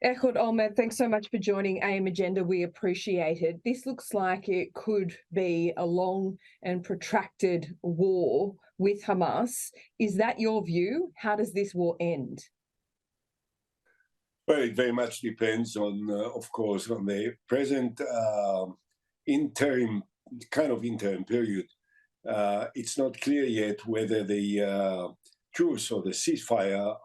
Ehud Olmert, thanks so much for joining AM Agenda. We appreciate it. This looks like it could be a long and protracted war with Hamas. Is that your view? How does this war end? Well, it very much depends on, of course, on the present interim period. It's not clear yet whether the truce or the ceasefire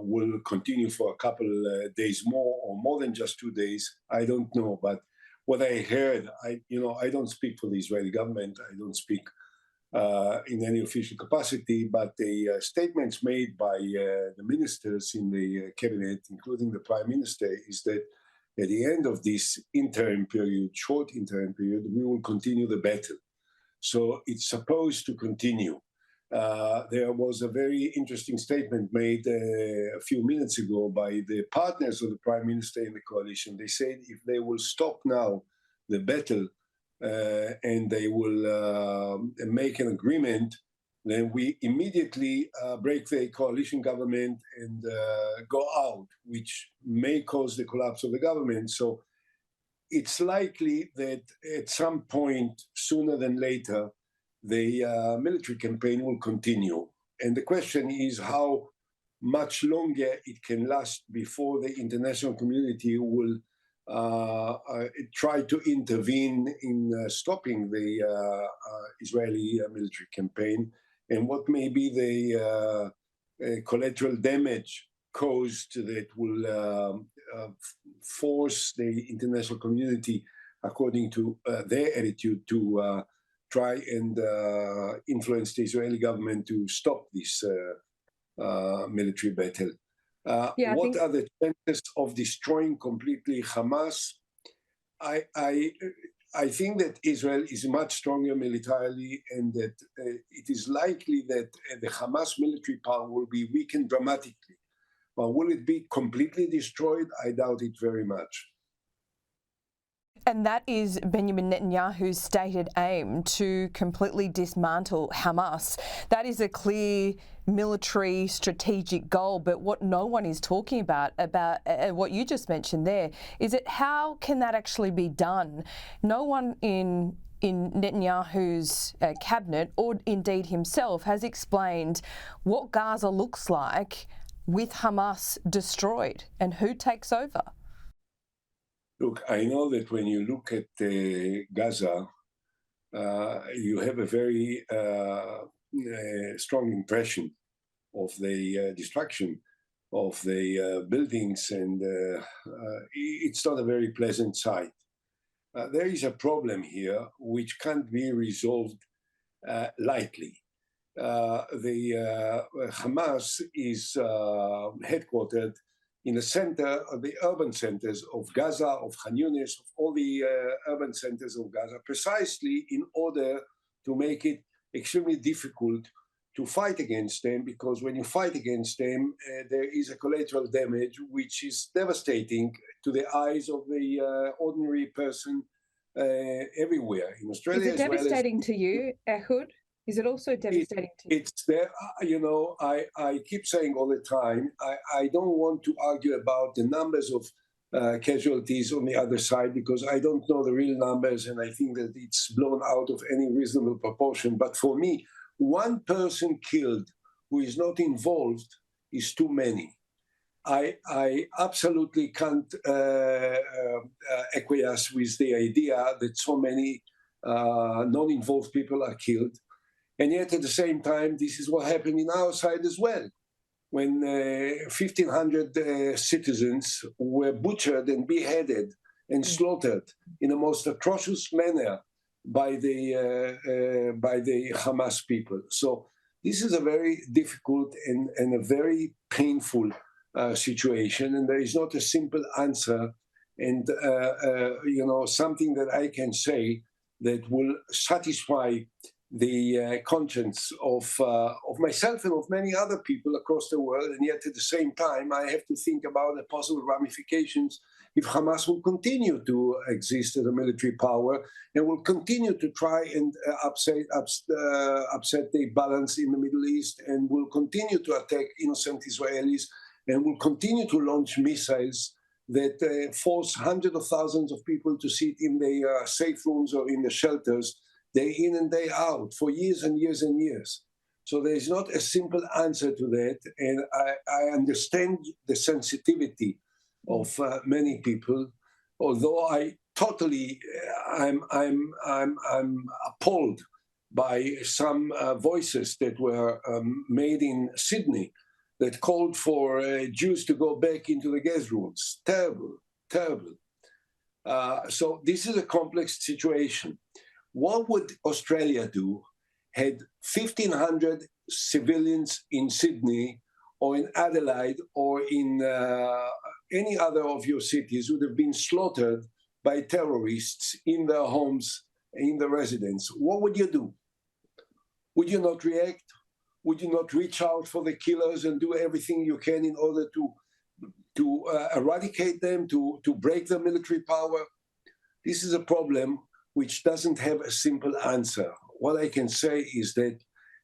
will continue for a couple days more or more than just 2 days. I don't know, but what I heard, I don't speak for the Israeli government. I don't speak in any official capacity, but the statements made by the ministers in the cabinet, including the prime minister, is that at the end of this short interim period, we will continue the battle. So it's supposed to continue. There was a very interesting statement made a few minutes ago by the partners of the prime minister in the coalition. They said if they will stop now the battle and they will make an agreement, then we immediately break the coalition government and go out, which may cause the collapse of the government. So it's likely that at some point, sooner than later, the military campaign will continue. And the question is how much longer it can last before the international community will try to intervene in stopping the Israeli military campaign, and what may be the collateral damage caused that will force the international community, according to their attitude, to try and influence the Israeli government to stop this military battle. What are the chances of destroying completely Hamas? I think that Israel is much stronger militarily, and that it is likely that the Hamas military power will be weakened dramatically. But will it be completely destroyed? I doubt it very much. And that is Benjamin Netanyahu's stated aim, to completely dismantle Hamas. That is a clear military strategic goal, but what no one is talking about what you just mentioned there, is it how can that actually be done? No one in Netanyahu's cabinet, or indeed himself, has explained what Gaza looks like with Hamas destroyed and who takes over. Look, I know that when you look at Gaza, you have a very strong impression of the destruction of the buildings, and it's not a very pleasant sight. There is a problem here which can't be resolved lightly. The Hamas is headquartered in the center of the urban centers of Gaza, of Khan Yunis, of all the urban centers of Gaza, precisely in order to make it extremely difficult to fight against them, because when you fight against them, there is a collateral damage which is devastating to the eyes of the ordinary person everywhere in Australia. Is it devastating to you, Ehud? Is it also devastating to you? It's there, I keep saying all the time, I don't want to argue about the numbers of casualties on the other side, because I don't know the real numbers, and I think that it's blown out of any reasonable proportion. But for me, one person killed who is not involved is too many. I absolutely can't acquiesce with the idea that so many non-involved people are killed. And yet, at the same time, this is what happened in our side as well, when 1,500 citizens were butchered and beheaded and slaughtered in the most atrocious manner by the Hamas people. So this is a very difficult and a very painful situation, and there is not a simple answer, and something that I can say that will satisfy the conscience of myself and of many other people across the world. And yet at the same time, I have to think about the possible ramifications if Hamas will continue to exist as a military power and will continue to try and upset the balance in the Middle East, and will continue to attack innocent Israelis, and will continue to launch missiles that force hundreds of thousands of people to sit in their safe rooms or in the shelters day in and day out for years and years and years. So there is not a simple answer to that, and I understand the sensitivity of many people, although I'm appalled by some voices that were made in Sydney that called for Jews to go back into the gas rooms. Terrible, terrible. So this is a complex situation. What would Australia do had 1,500 civilians in Sydney or in Adelaide or in any other of your cities would have been slaughtered by terrorists in their homes, in their residence? What would you do? Would you not react? Would you not reach out for the killers and do everything you can in order to eradicate them, to break their military power? This is a problem which doesn't have a simple answer. What I can say is that,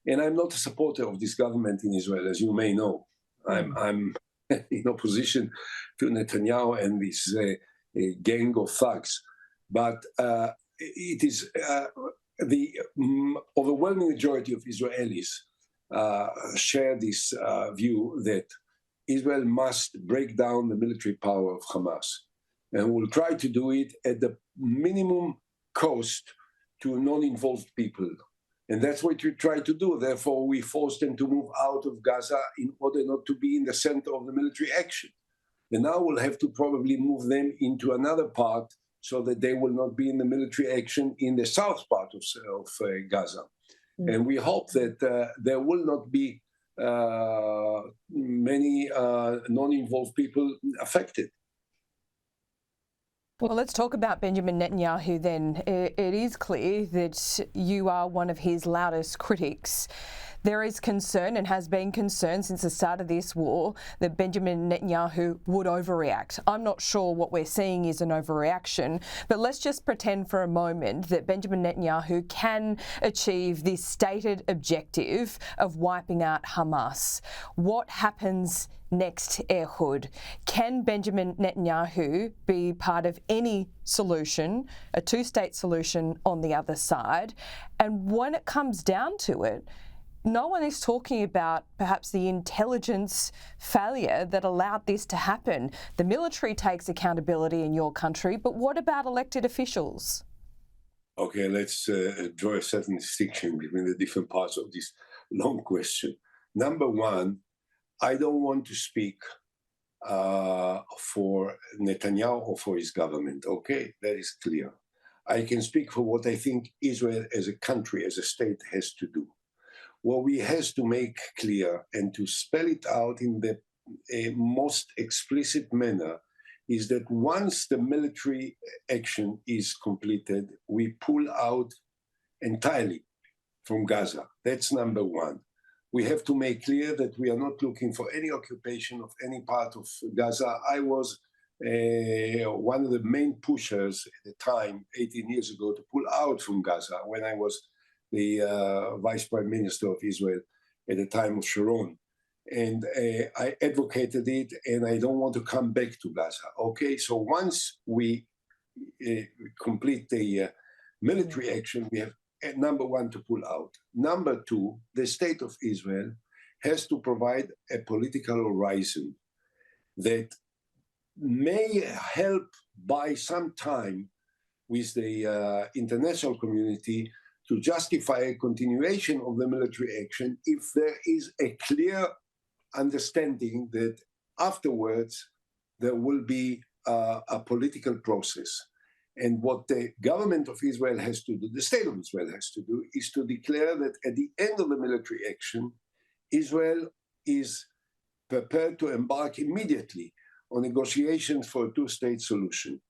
and I'm not a supporter of this government in Israel, as you may know. I'm in opposition to Netanyahu and this gang of thugs. But it is the overwhelming majority of Israelis share this view that Israel must break down the military power of Hamas, and will try to do it at the minimum cost to non-involved people. And that's what we try to do. Therefore, we force them to move out of Gaza in order not to be in the center of the military action. And now we'll have to probably move them into another part so that they will not be in the military action in the south part of Gaza. And we hope that there will not be many non-involved people affected. Well, let's talk about Benjamin Netanyahu then. It is clear that you are one of his loudest critics. There is concern and has been concern since the start of this war that Benjamin Netanyahu would overreact. I'm not sure what we're seeing is an overreaction, but let's just pretend for a moment that Benjamin Netanyahu can achieve this stated objective of wiping out Hamas. What happens next, Ehud? Can Benjamin Netanyahu be part of any solution, a two-state solution on the other side? And when it comes down to it, no one is talking about perhaps the intelligence failure that allowed this to happen. The military takes accountability in your country, but what about elected officials? Okay, let's draw a certain distinction between the different parts of this long question. Number one, I don't want to speak for Netanyahu or for his government, okay? That is clear. I can speak for what I think Israel as a country, as a state, has to do. What we has to make clear and to spell it out in the most explicit manner is that once the military action is completed, we pull out entirely from Gaza. That's number one. We have to make clear that we are not looking for any occupation of any part of Gaza. I was one of the main pushers at the time, 18 years ago, to pull out from Gaza when I was the Vice Prime Minister of Israel at the time of Sharon. And I advocated it, and I don't want to come back to Gaza. Okay, so once we complete the military action, we have number one to pull out. Number two, the state of Israel has to provide a political horizon that may help buy some time with the international community to justify a continuation of the military action if there is a clear understanding that afterwards there will be a political process. And what the government of Israel has to do, the state of Israel has to do, is to declare that at the end of the military action, Israel is prepared to embark immediately on negotiations for a two-state solution.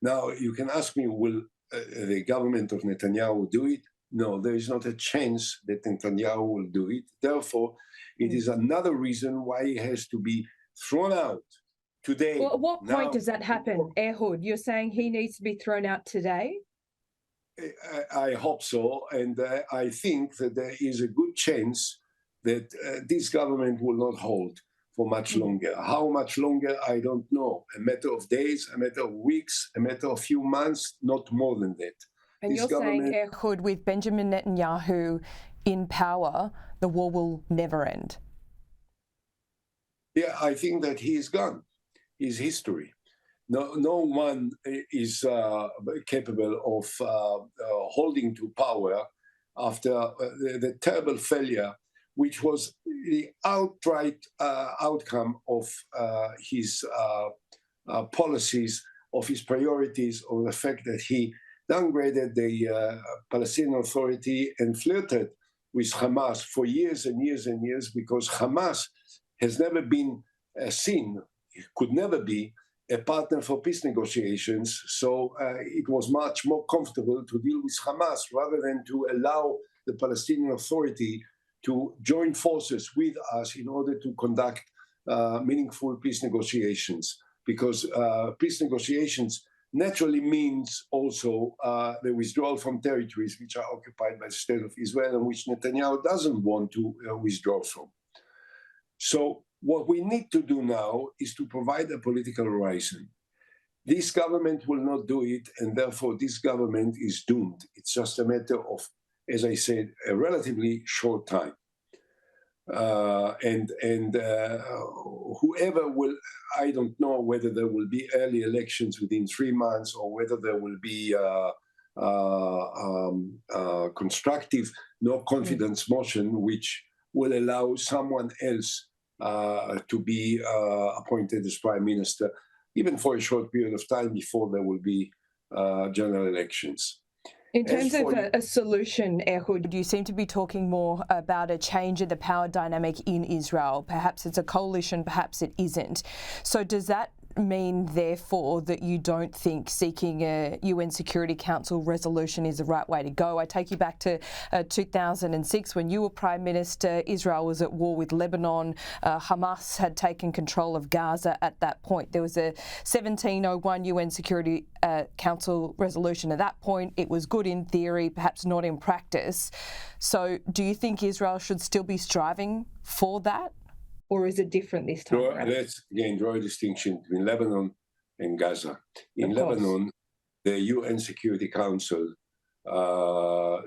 Now, you can ask me, will the government of Netanyahu do it? No, there is not a chance that Netanyahu will do it. Therefore, it is another reason why he has to be thrown out today. Well, at what point does that happen, Ehud? You're saying he needs to be thrown out today? I hope so. And I think that there is a good chance that this government will not hold for much longer. How much longer, I don't know. A matter of days, a matter of weeks, a matter of few months, not more than that. And you're saying, Ehud, with Benjamin Netanyahu in power, the war will never end? Yeah, I think that he is gone. He's history. No one is capable of holding to power after the terrible failure, which was the outright outcome of his policies, of his priorities, of the fact that he downgraded the Palestinian Authority and flirted with Hamas for years and years and years, because Hamas has never been seen, could never be, a partner for peace negotiations. So it was much more comfortable to deal with Hamas rather than to allow the Palestinian Authority to join forces with us in order to conduct meaningful peace negotiations. Because peace negotiations naturally means also the withdrawal from territories which are occupied by the State of Israel and which Netanyahu doesn't want to withdraw from. So what we need to do now is to provide a political horizon. This government will not do it, and therefore this government is doomed. It's just a matter of, as I said, a relatively short time. Whoever will, I don't know whether there will be early elections within 3 months or whether there will be constructive no confidence motion, which will allow someone else to be appointed as prime minister, even for a short period of time before there will be general elections. In terms of a solution, Ehud, you seem to be talking more about a change in the power dynamic in Israel. Perhaps it's a coalition, perhaps it isn't. So does that mean, therefore, that you don't think seeking a UN Security Council resolution is the right way to go? I take you back to 2006 when you were Prime Minister. Israel was at war with Lebanon. Hamas had taken control of Gaza at that point. There was a 1701 UN Security Council resolution at that point. It was good in theory, perhaps not in practice. So do you think Israel should still be striving for that? Or is it different this time around? Let's again draw a distinction between Lebanon and Gaza. In Lebanon, the UN Security Council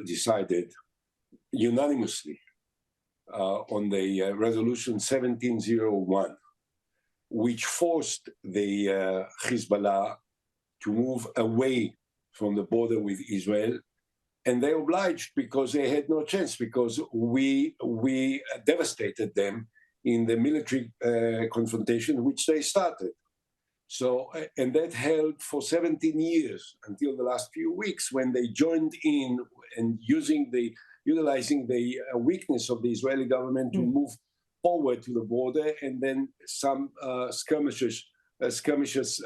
decided unanimously on the resolution 1701, which forced the Hezbollah to move away from the border with Israel. And they obliged because they had no chance, because we devastated them in the military confrontation which they started. So, and that held for 17 years until the last few weeks when they joined in and utilizing the weakness of the Israeli government to move forward to the border, and then some skirmishes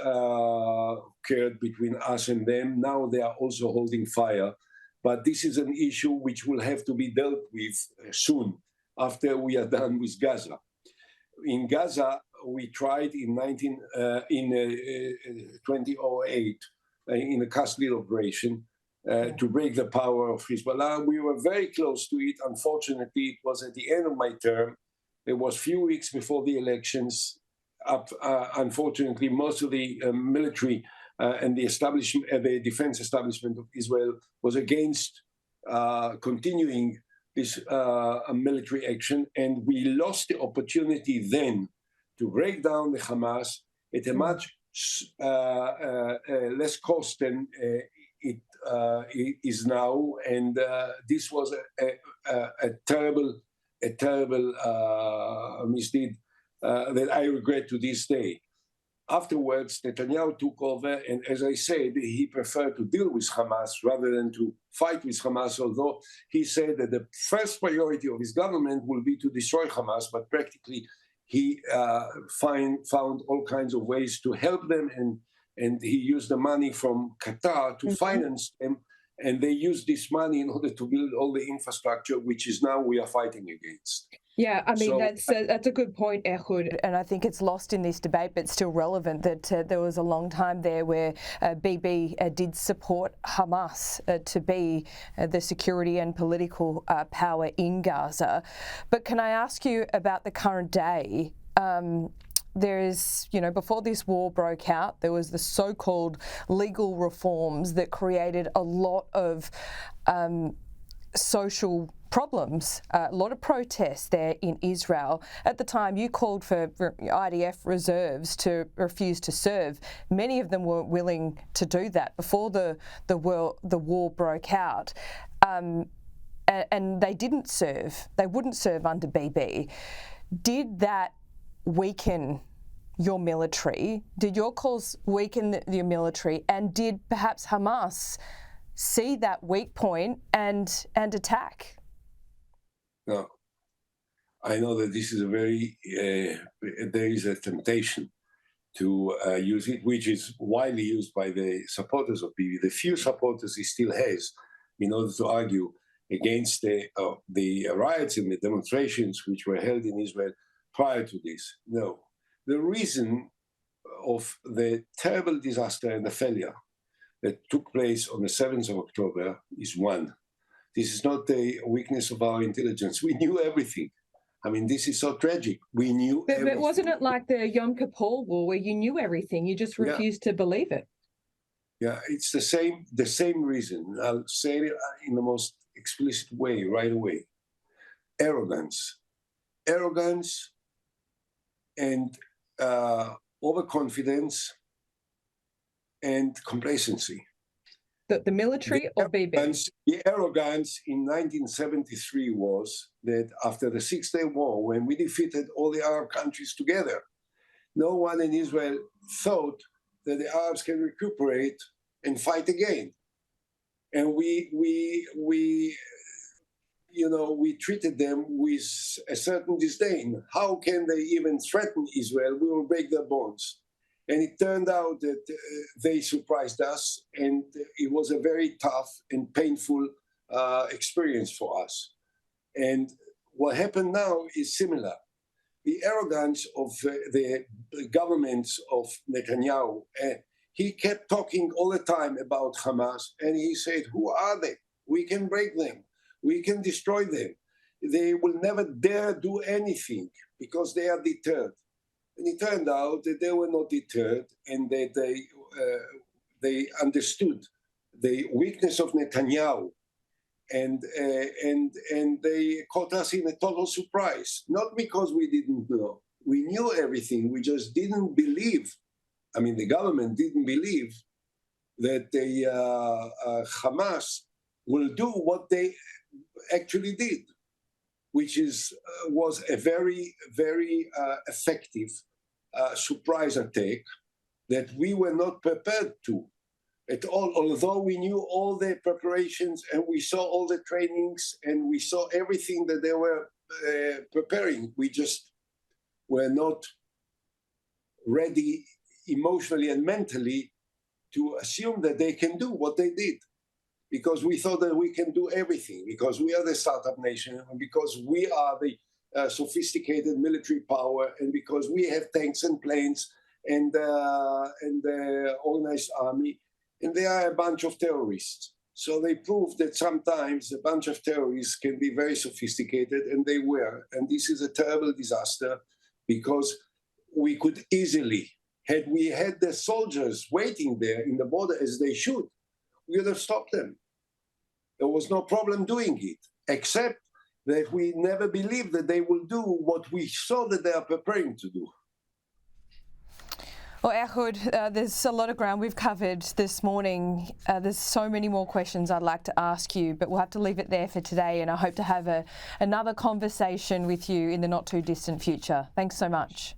occurred between us and them. Now they are also holding fire. But this is an issue which will have to be dealt with soon, after we are done with Gaza. In Gaza, we tried in 2008 in a custody operation to break the power of Hezbollah. We were very close to it. Unfortunately, it was at the end of my term. It was few weeks before the elections. Unfortunately, most of the military and the establishment, the defense establishment of Israel was against continuing this military action, and we lost the opportunity then to break down the Hamas at a much less cost than it is now, and this was a terrible misdeed that I regret to this day. Afterwards, Netanyahu took over, and as I said, he preferred to deal with Hamas rather than to fight with Hamas, although he said that the first priority of his government will be to destroy Hamas, but practically he found all kinds of ways to help them, and he used the money from Qatar to finance them, and they used this money in order to build all the infrastructure, which is now we are fighting against. Yeah, I mean, that's a good point, Ehud, and I think it's lost in this debate, but still relevant, that there was a long time there where Bibi did support Hamas to be the security and political power in Gaza. But can I ask you about the current day? there is, before this war broke out, there was the so-called legal reforms that created a lot of social problems, a lot of protests there in Israel. At the time, you called for IDF reserves to refuse to serve. Many of them weren't willing to do that before the war broke out. And they didn't serve. They wouldn't serve under BB. Did that weaken your military? Did your calls weaken your military? And did perhaps Hamas see that weak point and attack? No. I know that this is a very, there is a temptation to use it, which is widely used by the supporters of BB, the few supporters he still has, in order to argue against the riots and the demonstrations which were held in Israel prior to this. No. The reason of the terrible disaster and the failure that took place on the 7th of October is one. This is not the weakness of our intelligence. We knew everything. I mean, this is so tragic. We knew everything. But wasn't it like the Yom Kippur War where you knew everything, you just refused to believe it? Yeah, it's the same reason. I'll say it in the most explicit way right away. Arrogance. Arrogance and overconfidence and complacency. The military or BB? The arrogance in 1973 was that after the Six-Day War, when we defeated all the Arab countries together, no one in Israel thought that the Arabs can recuperate and fight again. And we treated them with a certain disdain. How can they even threaten Israel? We will break their bonds. And it turned out that they surprised us, and it was a very tough and painful experience for us. And what happened now is similar. The arrogance of the governments of Netanyahu, he kept talking all the time about Hamas, and he said, who are they? We can break them. We can destroy them. They will never dare do anything because they are deterred. And it turned out that they were not deterred, and that they understood the weakness of Netanyahu, and they caught us in a total surprise. Not because we didn't know. We knew everything. We just didn't believe. I mean, the government didn't believe that the Hamas will do what they actually did, which was a very, very effective surprise attack that we were not prepared to at all. Although we knew all the preparations and we saw all the trainings and we saw everything that they were preparing, we just were not ready emotionally and mentally to assume that they can do what they did. Because we thought that we can do everything, because we are the startup nation, and because we are the sophisticated military power, and because we have tanks and planes and organized army, and they are a bunch of terrorists. So they proved that sometimes a bunch of terrorists can be very sophisticated, and they were. And this is a terrible disaster, because we could easily, had we had the soldiers waiting there in the border as they should, we would have stopped them. There was no problem doing it, except that we never believed that they will do what we saw that they are preparing to do. Well, Ehud, there's a lot of ground we've covered this morning. There's so many more questions I'd like to ask you, but we'll have to leave it there for today, and I hope to have another conversation with you in the not too distant future. Thanks so much.